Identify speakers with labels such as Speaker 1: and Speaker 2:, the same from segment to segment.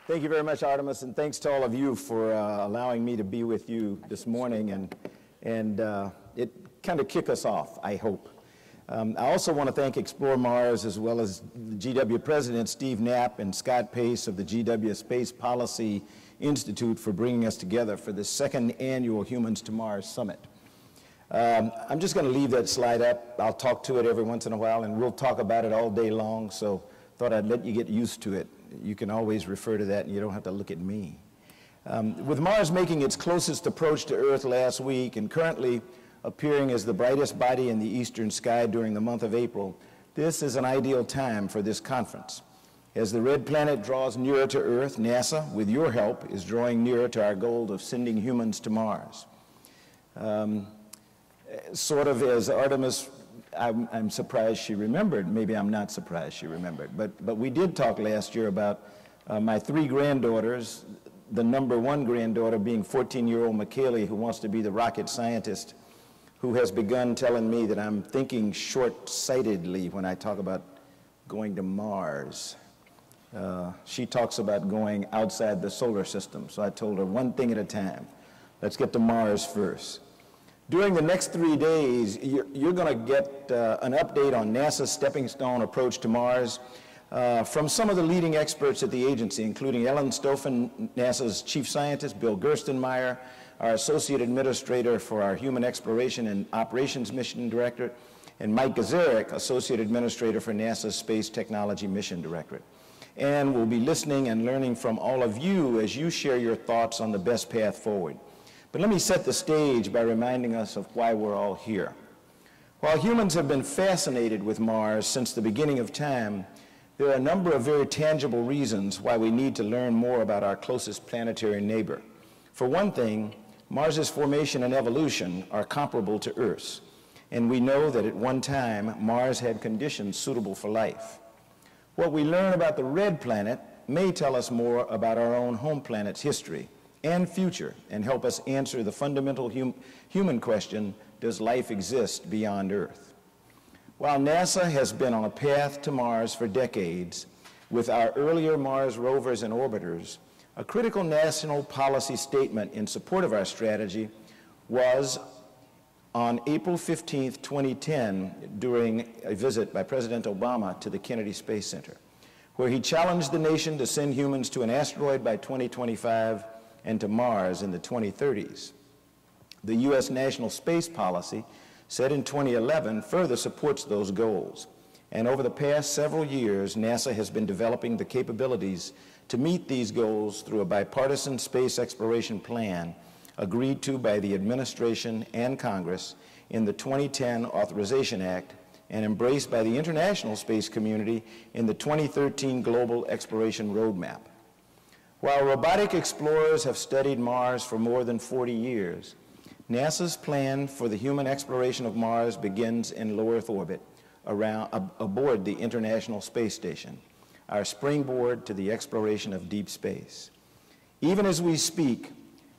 Speaker 1: Thank you very much, Artemis, and thanks to all of you for allowing me to be with you this morning and it kind of kick us off, I hope. I also want to thank Explore Mars as well as the GW President Steve Knapp and Scott Pace of the GW Space Policy Institute for bringing us together for the second annual Humans to Mars Summit. I'm just going to leave that slide up. I'll talk to it every once in a while, and we'll talk about it all day long, so thought I'd let you get used to it. You can always refer to that, and you don't have to look at me. With Mars making its closest approach to Earth last week and currently appearing as the brightest body in the eastern sky during the month of April, this is an ideal time for this conference. As the red planet draws nearer to Earth, NASA, with your help, is drawing nearer to our goal of sending humans to Mars. Sort of as Artemis, I'm surprised she remembered. Maybe I'm not surprised she remembered. But we did talk last year about my three granddaughters, the number one granddaughter being 14-year-old McKaylee, who wants to be the rocket scientist, who has begun telling me that I'm thinking short-sightedly when I talk about going to Mars. She talks about going outside the solar system. So I told her one thing at a time. Let's get to Mars first. During the next 3 days, you're going to get an update on NASA's stepping stone approach to Mars from some of the leading experts at the agency, including Ellen Stoffen, NASA's chief scientist, Bill Gerstenmaier, our associate administrator for our Human Exploration and Operations Mission Directorate, and Mike Gazarek, associate administrator for NASA's Space Technology Mission Directorate. And we'll be listening and learning from all of you as you share your thoughts on the best path forward. But let me set the stage by reminding us of why we're all here. While humans have been fascinated with Mars since the beginning of time, there are a number of very tangible reasons why we need to learn more about our closest planetary neighbor. For one thing, Mars's formation and evolution are comparable to Earth's, and we know that at one time, Mars had conditions suitable for life. What we learn about the red planet may tell us more about our own home planet's history and future, and help us answer the fundamental human question, does life exist beyond Earth? While NASA has been on a path to Mars for decades, with our earlier Mars rovers and orbiters, a critical national policy statement in support of our strategy was on April 15, 2010, during a visit by President Obama to the Kennedy Space Center, where he challenged the nation to send humans to an asteroid by 2025 and to Mars in the 2030s. The U.S. National Space Policy, set in 2011, further supports those goals. And over the past several years, NASA has been developing the capabilities to meet these goals through a bipartisan space exploration plan agreed to by the administration and Congress in the 2010 Authorization Act and embraced by the international space community in the 2013 Global Exploration Roadmap. While robotic explorers have studied Mars for more than 40 years, NASA's plan for the human exploration of Mars begins in low Earth orbit aboard the International Space Station, our springboard to the exploration of deep space. Even as we speak,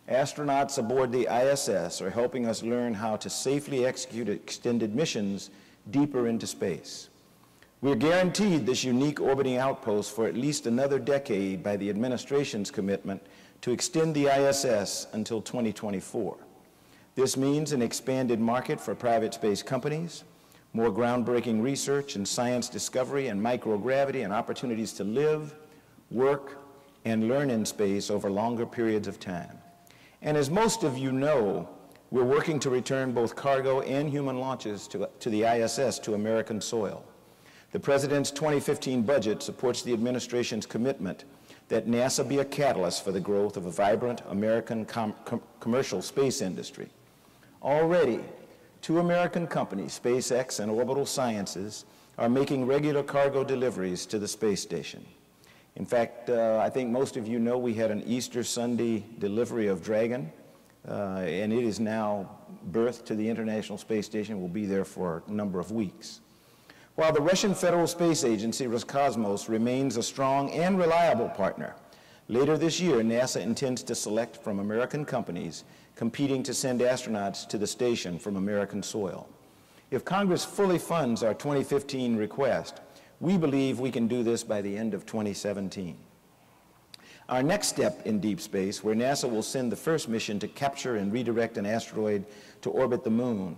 Speaker 1: astronauts aboard the ISS are helping us learn how to safely execute extended missions deeper into space. We're guaranteed this unique orbiting outpost for at least another decade by the administration's commitment to extend the ISS until 2024. This means an expanded market for private space companies, more groundbreaking research in science discovery and microgravity, and opportunities to live, work, and learn in space over longer periods of time. And as most of you know, we're working to return both cargo and human launches to the ISS to American soil. The President's 2015 budget supports the administration's commitment that NASA be a catalyst for the growth of a vibrant American commercial space industry. Already, two American companies, SpaceX and Orbital Sciences, are making regular cargo deliveries to the space station. In fact, I think most of you know we had an Easter Sunday delivery of Dragon, and it is now berthed to the International Space Station. Will be there for a number of weeks. While the Russian Federal Space Agency, Roscosmos, remains a strong and reliable partner, later this year, NASA intends to select from American companies competing to send astronauts to the station from American soil. If Congress fully funds our 2015 request, we believe we can do this by the end of 2017. Our next step in deep space, where NASA will send the first mission to capture and redirect an asteroid to orbit the moon.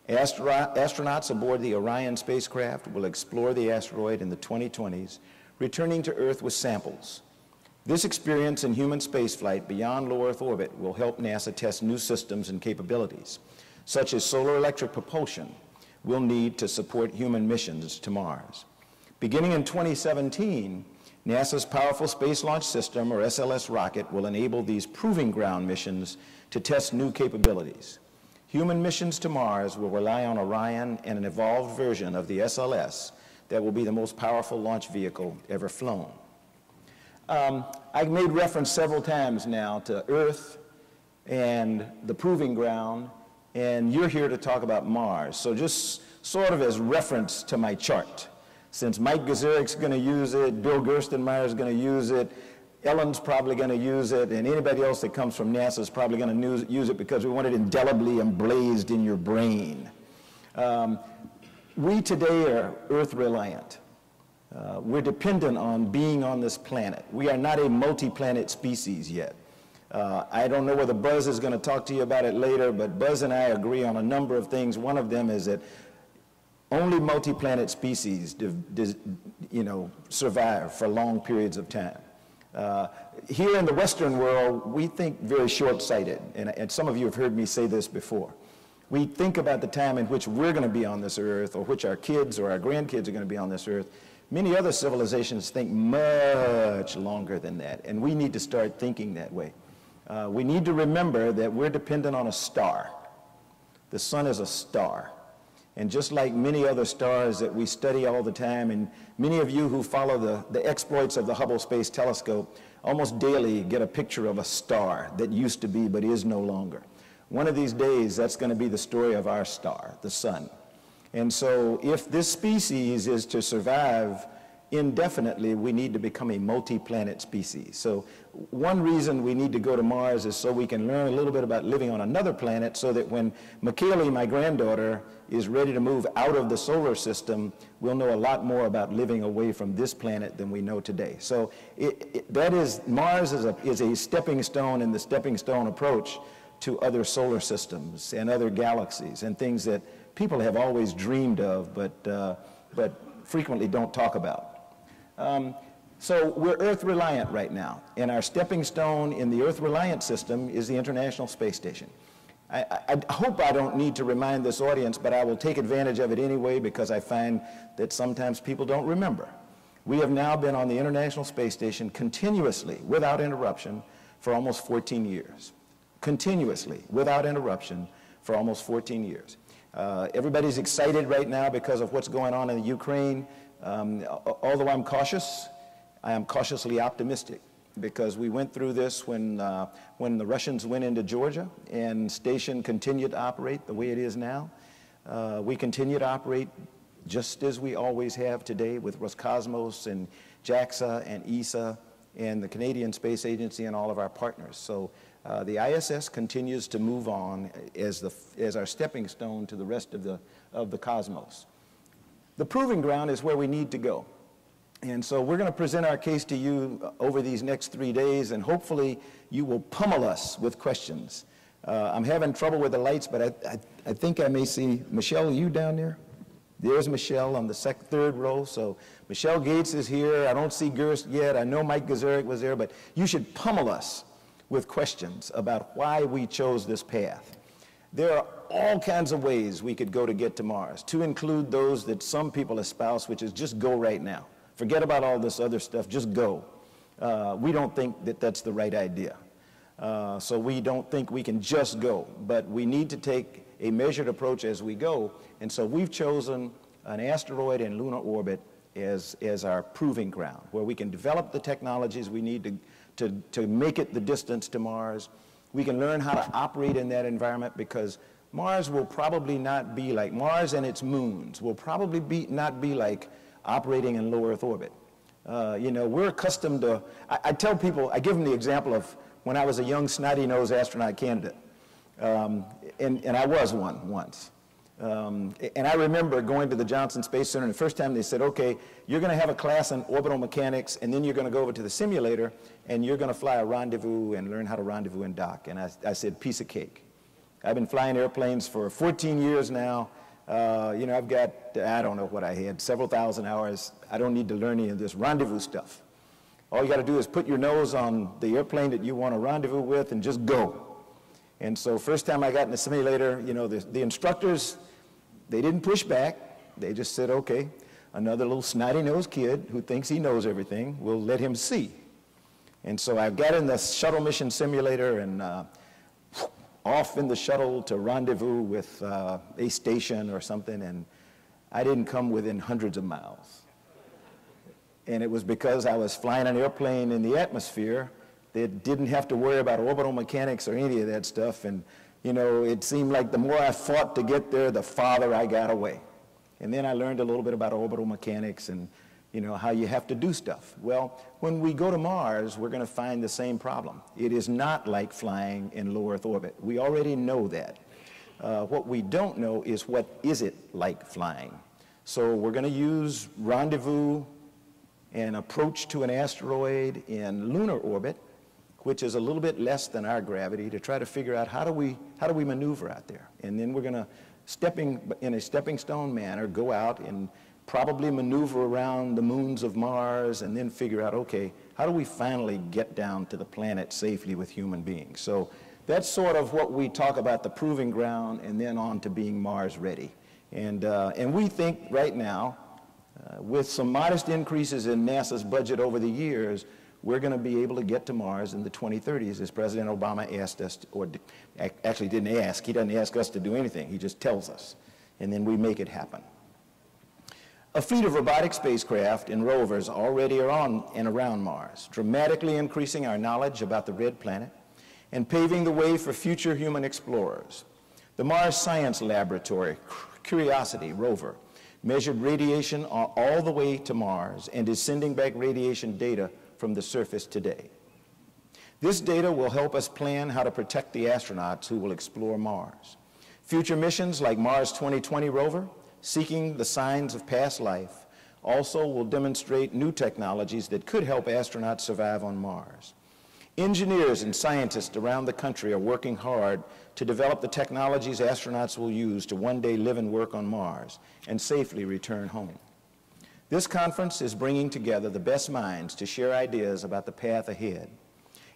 Speaker 1: Astronauts aboard the Orion spacecraft will explore the asteroid in the 2020s, returning to Earth with samples. This experience in human spaceflight beyond low Earth orbit will help NASA test new systems and capabilities, such as solar electric propulsion we'll need to support human missions to Mars. Beginning in 2017, NASA's Powerful Space Launch System, or SLS rocket, will enable these proving ground missions to test new capabilities. Human missions to Mars will rely on Orion and an evolved version of the SLS that will be the most powerful launch vehicle ever flown. I've made reference several times now to Earth and the proving ground, and you're here to talk about Mars. So just sort of as reference to my chart, since Mike Gazerik's going to use it, Bill Gerstenmaier is going to use it, Ellen's probably going to use it, and anybody else that comes from NASA is probably going to use it because we want it indelibly emblazed in your brain. We today are Earth reliant. We're dependent on being on this planet. We are not a multi-planet species yet. I don't know whether Buzz is going to talk to you about it later, but Buzz and I agree on a number of things. One of them is that only multi-planet species survive for long periods of time. Here in the Western world, we think very short-sighted, and some of you have heard me say this before. We think about the time in which we're going to be on this earth, or which our kids or our grandkids are going to be on this earth. Many other civilizations think much longer than that, and we need to start thinking that way. We need to remember that we're dependent on a star. The sun is a star. And just like many other stars that we study all the time, and many of you who follow the exploits of the Hubble Space Telescope almost daily get a picture of a star that used to be but is no longer. One of these days, that's going to be the story of our star, the sun. And so if this species is to survive indefinitely, we need to become a multi-planet species. So one reason we need to go to Mars is so we can learn a little bit about living on another planet, so that when McKaylee, my granddaughter, is ready to move out of the solar system, we'll know a lot more about living away from this planet than we know today. So Mars is a stepping stone in the stepping stone approach to other solar systems and other galaxies and things that people have always dreamed of, but frequently don't talk about. So we're Earth reliant right now, and our stepping stone in the Earth reliant system is the International Space Station. I hope I don't need to remind this audience, but I will take advantage of it anyway, because I find that sometimes people don't remember. We have now been on the International Space Station continuously, without interruption, for almost 14 years. Continuously, without interruption, for almost 14 years. Everybody's excited right now because of what's going on in the Ukraine. Although I'm cautious, I am cautiously optimistic, because we went through this when the Russians went into Georgia, and station continued to operate the way it is now. We continue to operate just as we always have today, with Roscosmos and JAXA and ESA and the Canadian Space Agency and all of our partners. So the ISS continues to move on as our stepping stone to the rest of the cosmos. The proving ground is where we need to go. And so we're going to present our case to you over these next 3 days, and hopefully you will pummel us with questions. I'm having trouble with the lights, but I think I may see Michelle, you down there? There's Michelle on the third row. So Michelle Gates is here. I don't see Gerst yet. I know Mike Gazerik was there, but you should pummel us with questions about why we chose this path. There are all kinds of ways we could go to get to Mars, to include those that some people espouse, which is just go right now. Forget about all this other stuff, just go. We don't think that that's the right idea. So we don't think we can just go, but we need to take a measured approach as we go. And so we've chosen an asteroid in lunar orbit as our proving ground, where we can develop the technologies we need to make it the distance to Mars. We can learn how to operate in that environment, because Mars will probably not be like, Mars and its moons will probably not be like operating in low Earth orbit. We're accustomed to, I tell people, I give them the example of when I was a young snotty-nosed astronaut candidate, and I was one once. And I remember going to the Johnson Space Center, and the first time they said, okay, you're going to have a class on orbital mechanics, and then you're going to go over to the simulator, and you're going to fly a rendezvous and learn how to rendezvous and dock. And I said, piece of cake. I've been flying airplanes for 14 years now. You know, I've got, I don't know what I had, several thousand hours. I don't need to learn any of this rendezvous stuff. All you got to do is put your nose on the airplane that you want to rendezvous with and just go. And so first time I got in the simulator, you know, the instructors, they didn't push back. They just said, okay, another little snotty-nosed kid who thinks he knows everything, we'll let him see. And so I got in the shuttle mission simulator and off in the shuttle to rendezvous with a station or something, and I didn't come within hundreds of miles. And it was because I was flying an airplane in the atmosphere that didn't have to worry about orbital mechanics or any of that stuff. And, you know, it seemed like the more I fought to get there, the farther I got away. And then I learned a little bit about orbital mechanics and, you know, how you have to do stuff. Well, when we go to Mars, we're going to find the same problem. It is not like flying in low Earth orbit. We already know that. What we don't know is what is it like flying. So we're going to use rendezvous and approach to an asteroid in lunar orbit, which is a little bit less than our gravity, to try to figure out how do we maneuver out there. And then we're going to, in a stepping stone manner, go out and probably maneuver around the moons of Mars and then figure out, okay, how do we finally get down to the planet safely with human beings? So that's sort of what we talk about, the proving ground, and then on to being Mars ready. And we think right now, with some modest increases in NASA's budget over the years, we're going to be able to get to Mars in the 2030s, as President Obama asked us, actually didn't ask. He doesn't ask us to do anything. He just tells us. And then we make it happen. A fleet of robotic spacecraft and rovers already are on and around Mars, dramatically increasing our knowledge about the red planet and paving the way for future human explorers. The Mars Science Laboratory, Curiosity rover, measured radiation all the way to Mars and is sending back radiation data from the surface today. This data will help us plan how to protect the astronauts who will explore Mars. Future missions like Mars 2020 rover, seeking the signs of past life, also will demonstrate new technologies that could help astronauts survive on Mars. Engineers and scientists around the country are working hard to develop the technologies astronauts will use to one day live and work on Mars and safely return home. This conference is bringing together the best minds to share ideas about the path ahead.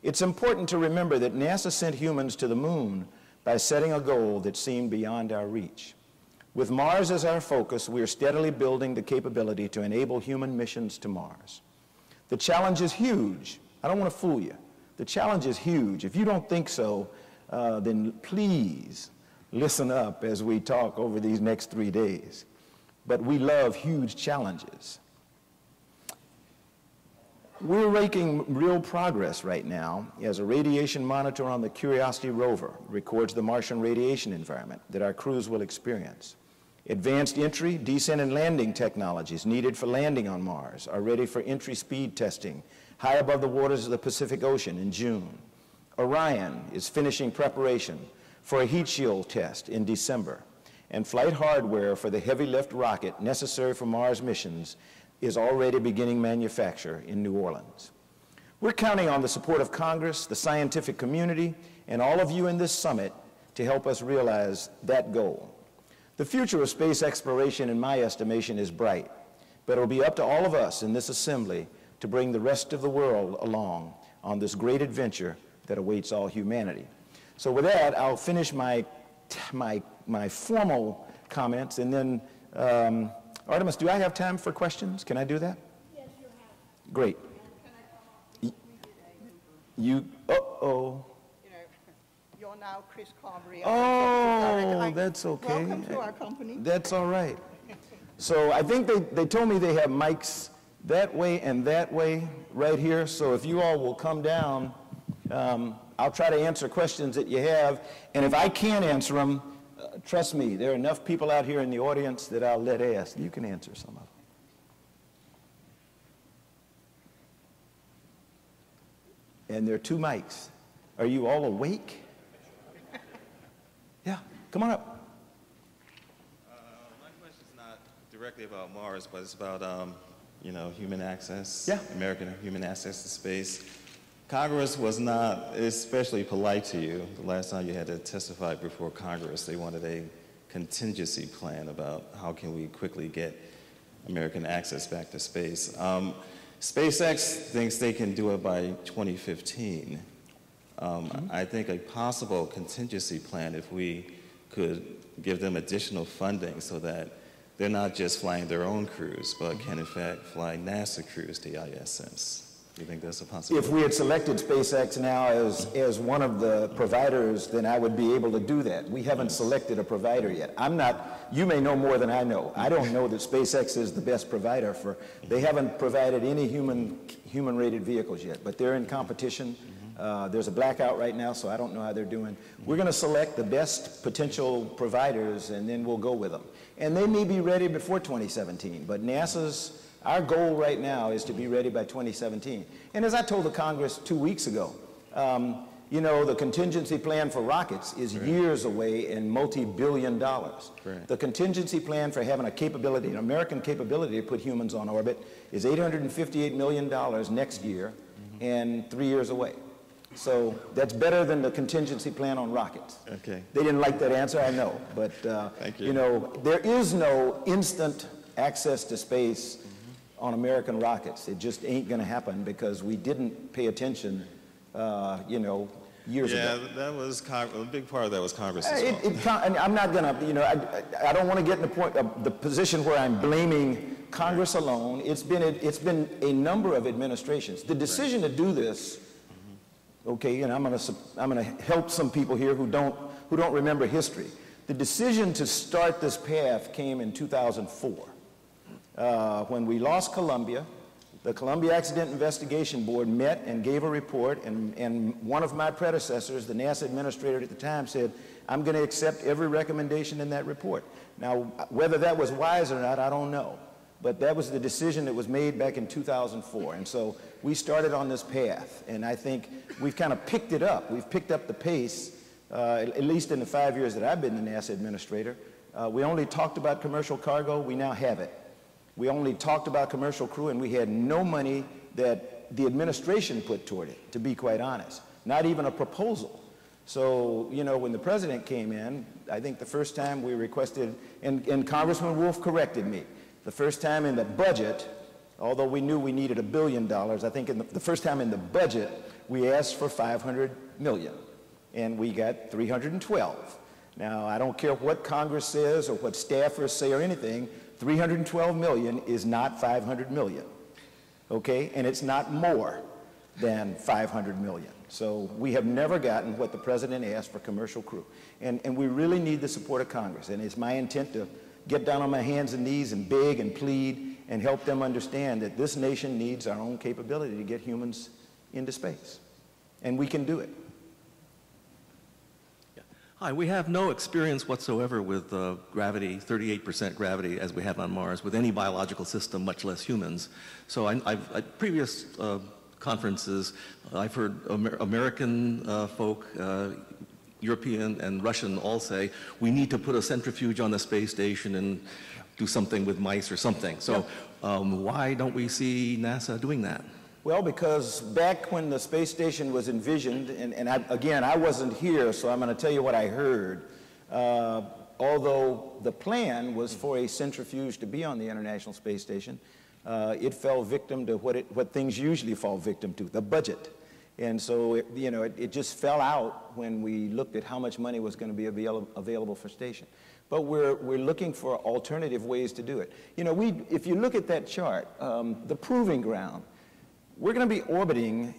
Speaker 1: It's important to remember that NASA sent humans to the moon by setting a goal that seemed beyond our reach. With Mars as our focus, we are steadily building the capability to enable human missions to Mars. The challenge is huge. I don't want to fool you. The challenge is huge. If you don't think so, then please listen up as we talk over these next 3 days. But we love huge challenges. We're making real progress right now as a radiation monitor on the Curiosity rover records the Martian radiation environment that our crews will experience. Advanced entry, descent, and landing technologies needed for landing on Mars are ready for entry speed testing high above the waters of the Pacific Ocean in June. Orion is finishing preparation for a heat shield test in December, and flight hardware for the heavy lift rocket necessary for Mars missions is already beginning manufacture in New Orleans. We're counting on the support of Congress, the scientific community, and all of you in this summit to help us realize that goal. The future of space exploration, in my estimation, is bright, but it'll be up to all of us in this assembly to bring the rest of the world along on this great adventure that awaits all humanity. So with that, I'll finish my formal comments, and then, Artemis, do I have time for questions? Can I do that?
Speaker 2: Yes, you have.
Speaker 1: Great.
Speaker 2: Can I come up?
Speaker 1: You, uh-oh.
Speaker 2: You know, you're now Chris Carberry.
Speaker 1: Oh, that's okay.
Speaker 2: Welcome to our company.
Speaker 1: That's all right. So I think they told me they have mics that way and that way right here. So if you all will come down, I'll try to answer questions that you have. And if I can't answer them, trust me, there are enough people out here in the audience that I'll let ask. You can answer some of them. And there are 2 mics. Are you all awake? Yeah, come on up.
Speaker 3: directly about Mars, but it's about, you know, human access,
Speaker 1: Yeah.
Speaker 3: American human access to space. Congress was not especially polite to you. The last time you had to testify before Congress, they wanted a contingency plan about how can we quickly get American access back to space. SpaceX thinks they can do it by 2015. I think a possible contingency plan, if we could give them additional funding so that they're not just flying their own crews, but can in fact fly NASA crews to ISS. Do you think that's a possibility?
Speaker 1: If we had selected SpaceX now as one of the providers, then I would be able to do that. We haven't selected a provider yet. You may know more than I know. I don't know that SpaceX is the best provider they haven't provided any human-rated vehicles yet, but they're in competition. There's a blackout right now, so I don't know how they're doing. We're going to select the best potential providers, and then we'll go with them. And they may be ready before 2017, but our goal right now is to be ready by 2017. And as I told the Congress 2 weeks ago, you know, the contingency plan for rockets is years away and multi-billion dollars. The contingency plan for having an American capability to put humans on orbit is $858 million next year and 3 years away. So that's better than the contingency plan on rockets.
Speaker 3: Okay.
Speaker 1: They didn't like that answer, I know, but
Speaker 3: Thank you.
Speaker 1: You know, there is no instant access to space on American rockets. It just ain't going to happen because we didn't pay attention, you know, years ago.
Speaker 3: Yeah, that was a big part of that was Congress as well.
Speaker 1: And I'm not going to, you know, I don't want to get in the position where I'm blaming Congress alone. It's been a number of administrations. The decision to do this, okay, and I'm going to help some people here who don't remember history. The decision to start this path came in 2004 when we lost Columbia. The Columbia Accident Investigation Board met and gave a report, and one of my predecessors, the NASA administrator at the time, said, I'm going to accept every recommendation in that report. Now, whether that was wise or not, I don't know. But that was the decision that was made back in 2004. And so we started on this path, and I think we've kind of picked it up. We've picked up the pace, at least in the 5 years that I've been the NASA administrator. We only talked about commercial cargo. We now have it. We only talked about commercial crew, and we had no money that the administration put toward it, to be quite honest. Not even a proposal. So, you know, when the president came in, I think the first time we requested, and Congressman Wolf corrected me, the first time in the budget, although we knew we needed $1 billion, I think the first time in the budget, we asked for $500 million, and we got 312. Now, I don't care what Congress says or what staffers say or anything, 312 million is not 500 million, okay? And it's not more than 500 million. So we have never gotten what the president asked for commercial crew. And we really need the support of Congress. And it's my intent to get down on my hands and knees and beg and plead and help them understand that this nation needs our own capability to get humans into space. And we can do it.
Speaker 4: Hi, we have no experience whatsoever with gravity, 38% gravity as we have on Mars, with any biological system, much less humans. So at previous conferences, I've heard American folk, European and Russian all say, we need to put a centrifuge on the space station and do something with mice or something. So why don't we see NASA doing that?
Speaker 1: Well, because back when the space station was envisioned, and again, I wasn't here, so I'm going to tell you what I heard. Although the plan was for a centrifuge to be on the International Space Station, it fell victim to what things usually fall victim to, the budget. And so, it just fell out when we looked at how much money was going to be available for station. But we're looking for alternative ways to do it. If you look at that chart, the proving ground, we're going to be orbiting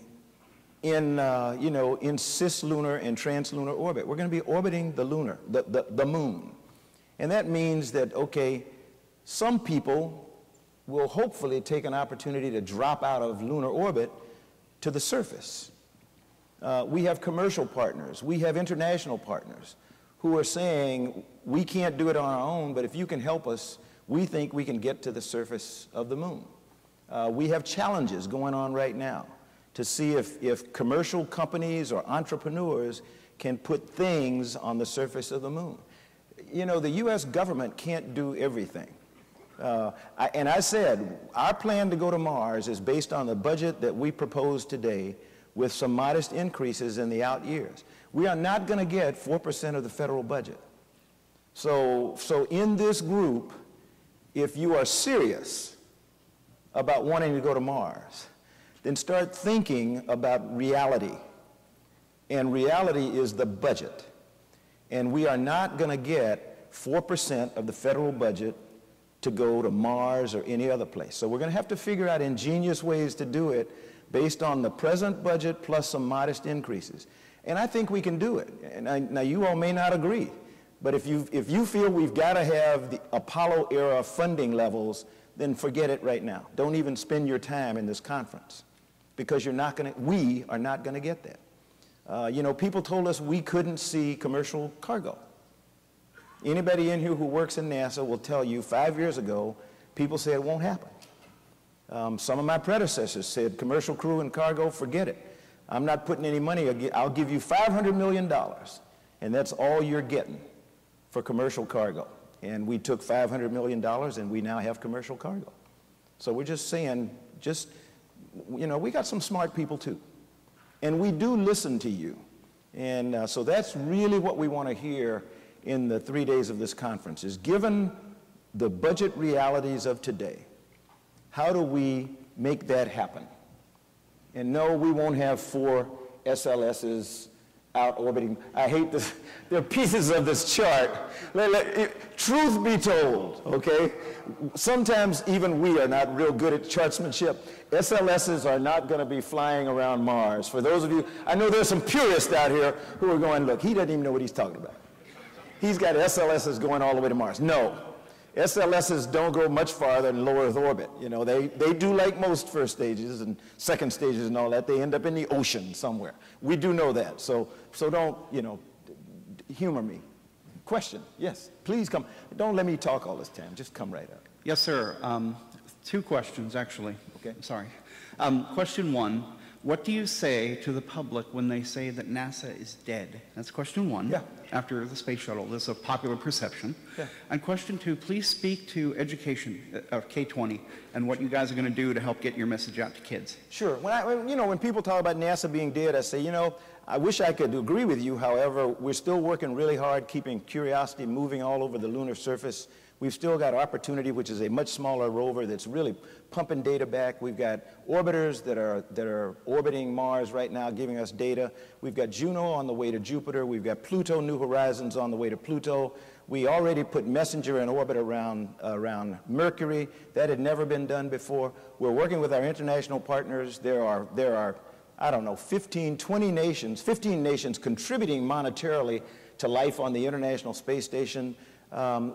Speaker 1: in cislunar and translunar orbit. We're going to be orbiting the moon. And that means that, okay, some people will hopefully take an opportunity to drop out of lunar orbit to the surface. We have commercial partners. We have international partners who are saying, we can't do it on our own, but if you can help us, we think we can get to the surface of the moon. We have challenges going on right now to see if commercial companies or entrepreneurs can put things on the surface of the moon. The U.S. government can't do everything. And I said, our plan to go to Mars is based on the budget that we proposed today with some modest increases in the out years. We are not going to get 4% of the federal budget. So in this group, if you are serious about wanting to go to Mars, then start thinking about reality. And reality is the budget. And we are not going to get 4% of the federal budget to go to Mars or any other place. So we're going to have to figure out ingenious ways to do it based on the present budget plus some modest increases. And I think we can do it. And now you all may not agree, but if you feel we've got to have the Apollo era funding levels, then forget it right now. Don't even spend your time in this conference, because we are not going to get that. You know, people told us we couldn't see commercial cargo. Anybody in here who works in NASA will tell you 5 years ago, people said it won't happen. Some of my predecessors said commercial crew and cargo, forget it. I'm not putting any money. I'll give you $500 million, and that's all you're getting for commercial cargo. And we took $500 million, and we now have commercial cargo. So we're just saying, you know, we got some smart people too. And we do listen to you. And so that's really what we want to hear in the 3 days of this conference, is given the budget realities of today, how do we make that happen? And no, we won't have 4 SLSs out orbiting. I hate this. There are pieces of this chart. Truth be told, okay? Sometimes even we are not real good at chartsmanship. SLSs are not going to be flying around Mars. For those of you, I know there's some purists out here who are going, look, he doesn't even know what he's talking about. He's got SLSs going all the way to Mars. No. SLSs don't go much farther than low Earth orbit. You know, they do like most first stages and second stages and all that. They end up in the ocean somewhere. We do know that. So don't, you know, humor me. Question? Yes, please come. Don't let me talk all this time. Just come right up.
Speaker 5: Yes, sir. 2 questions, actually.
Speaker 1: Okay.
Speaker 5: Sorry. Question 1. What do you say to the public when they say that NASA is dead? That's question 1.
Speaker 1: Yeah.
Speaker 5: After the space shuttle. This is a popular perception.
Speaker 1: Yeah.
Speaker 5: And question 2, please speak to education of K-20 and what you guys are going to do to help get your message out to kids.
Speaker 1: Sure. When people talk about NASA being dead, I say, you know, I wish I could agree with you. However, we're still working really hard, keeping Curiosity moving all over the lunar surface. We've still got Opportunity, which is a much smaller rover that's really pumping data back. We've got orbiters that are orbiting Mars right now, giving us data. We've got Juno on the way to Jupiter. We've got Pluto, New Horizons on the way to Pluto. We already put Messenger in orbit around Mercury. That had never been done before. We're working with our international partners. There are I don't know, 15 nations contributing monetarily to life on the International Space Station.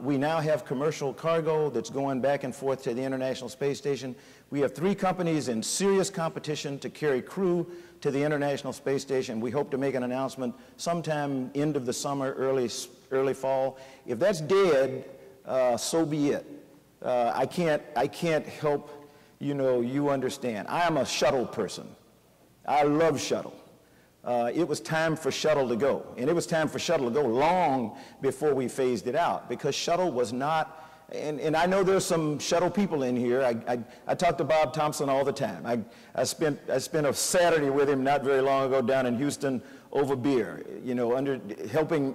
Speaker 1: We now have commercial cargo that's going back and forth to the International Space Station. We have 3 companies in serious competition to carry crew to the International Space Station. We hope to make an announcement sometime end of the summer, early fall. If that's dead, so be it. I can't help, you understand. I am a shuttle person. I love shuttle. It was time for shuttle to go. And it was time for shuttle to go long before we phased it out, because shuttle was not, and I know there's some shuttle people in here. I talk to Bob Thompson all the time. I spent a Saturday with him not very long ago down in Houston over beer, helping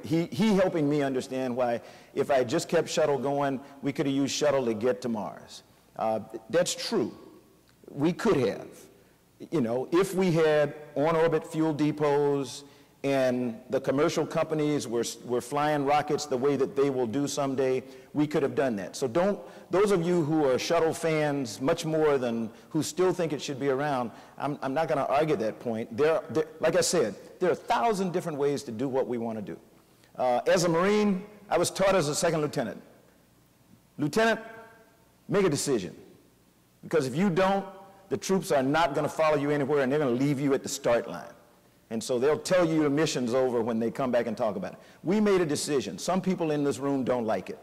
Speaker 1: me understand why if I just kept shuttle going, we could have used shuttle to get to Mars. That's true. We could have. If we had on-orbit fuel depots and the commercial companies were flying rockets the way that they will do someday, we could have done that. So those of you who are shuttle fans much more than who still think it should be around, I'm not going to argue that point. Like I said, there are 1,000 different ways to do what we want to do. As a Marine, I was taught as a second lieutenant. Lieutenant, make a decision. Because if you don't, the troops are not going to follow you anywhere, and they're going to leave you at the start line. And so they'll tell you the mission's over when they come back and talk about it. We made a decision. Some people in this room don't like it,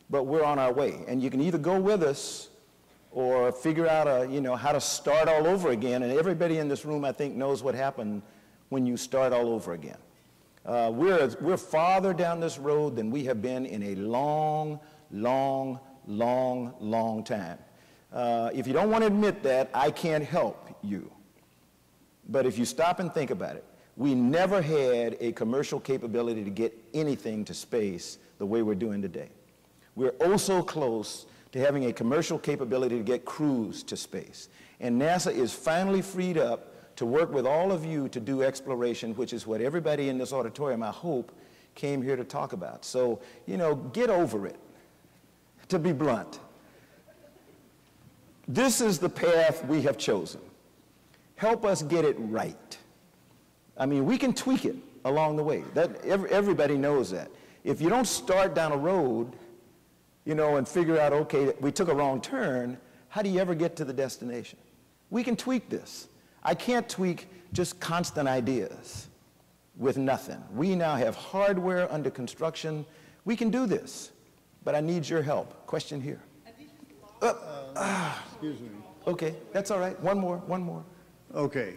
Speaker 1: but we're on our way. And you can either go with us or figure out how to start all over again. And everybody in this room, I think, knows what happened when you start all over again. We're farther down this road than we have been in a long, long, long, long time. If you don't want to admit that, I can't help you. But if you stop and think about it, we never had a commercial capability to get anything to space the way we're doing today. We're oh so close to having a commercial capability to get crews to space. And NASA is finally freed up to work with all of you to do exploration, which is what everybody in this auditorium, I hope, came here to talk about. So, you know, get over it, to be blunt. This is the path we have chosen. Help us get it right. I mean, we can tweak it along the way. Everybody knows that. If you don't start down a road, you know, and figure out, okay, we took a wrong turn, how do you ever get to the destination? We can tweak this. I can't tweak just constant ideas with nothing. We now have hardware under construction. We can do this, but I need your help. Question here.
Speaker 6: Excuse me.
Speaker 1: Okay, that's all right. One more.
Speaker 6: Okay.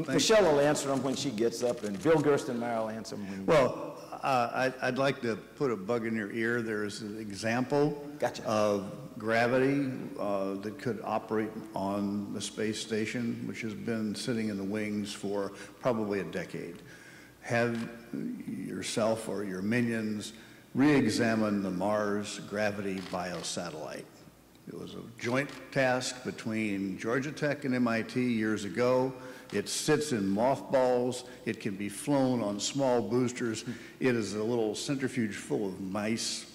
Speaker 1: Michelle will answer them when she gets up, and Bill Gerstenmaier will answer them when
Speaker 6: Well, I'd like to put a bug in your ear. There's an example
Speaker 1: Gotcha.
Speaker 6: of gravity that could operate on the space station, which has been sitting in the wings for probably a decade. Have yourself or your minions re-examine the Mars gravity biosatellite. It was a joint task between Georgia Tech and MIT years ago. It sits in mothballs. It can be flown on small boosters. It is a little centrifuge full of mice.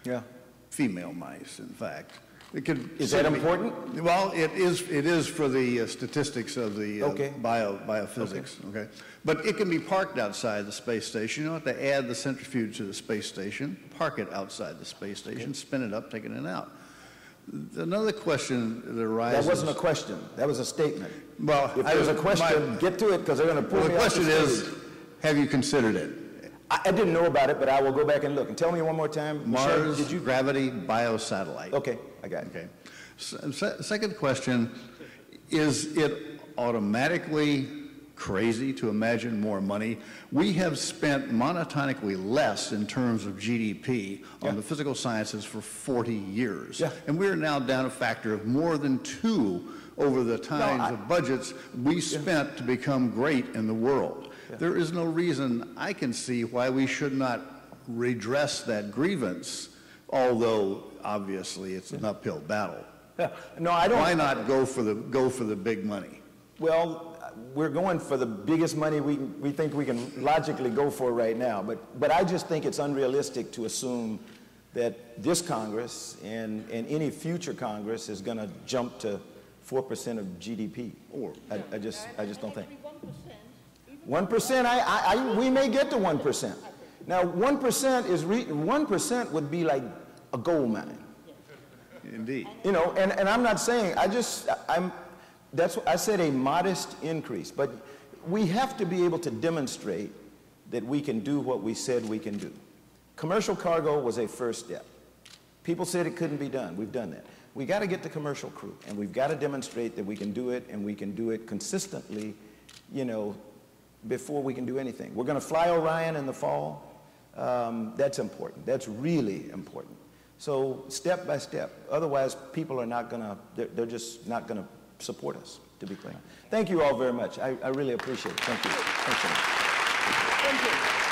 Speaker 1: Yeah.
Speaker 6: Female mice, in fact. It could
Speaker 1: Is that important?
Speaker 6: Well, it is for the statistics of the
Speaker 1: Okay.
Speaker 6: biophysics. Okay. But it can be parked outside the space station. You don't have to add the centrifuge to the space station. Park it outside the space station, spin it up, take it in and out. Another question that arises.
Speaker 1: That wasn't a question. That was a statement.
Speaker 6: Well,
Speaker 1: If there's a question, get to it, because they're going to pull
Speaker 6: well,
Speaker 1: me
Speaker 6: the
Speaker 1: off
Speaker 6: question
Speaker 1: the
Speaker 6: is,
Speaker 1: stage.
Speaker 6: have you considered it?
Speaker 1: I didn't know about it, but I will go back and look. And tell me one more time. Michelle,
Speaker 6: Mars
Speaker 1: did you?
Speaker 6: gravity biosatellite.
Speaker 1: Okay, I got it.
Speaker 6: Okay. Second question, is it automatically crazy to imagine more money? We have spent monotonically less in terms of GDP on the physical sciences for 40 years.
Speaker 1: Yeah.
Speaker 6: And we're now down a factor of more than 2 over the times of budgets we spent to become great in the world. There is no reason I can see why we should not redress that grievance, although obviously it's an uphill battle.
Speaker 1: Yeah. No, I don't.
Speaker 6: Why not go for the big money?
Speaker 1: Well, we're going for the biggest money we think we can logically go for right now. But I just think it's unrealistic to assume that this Congress and any future Congress is going to jump to 4% of GDP. I just don't think. 1%, we may get to 1%. Now, 1% would be like a gold mine.
Speaker 6: Indeed.
Speaker 1: You know, and I'm not saying, that's what I said, a modest increase, but we have to be able to demonstrate that we can do what we said we can do. Commercial cargo was a first step. People said it couldn't be done. We've done that. We got to get the commercial crew, and we've got to demonstrate that we can do it, and we can do it consistently, you know, before we can do anything. We're going to fly Orion in the fall. That's important. That's really important. So step by step. Otherwise, people are not going to, they're just not going to support us, to be clear. Thank you all very much. I really appreciate it. Thank you. Thanks so much.
Speaker 2: Thank you.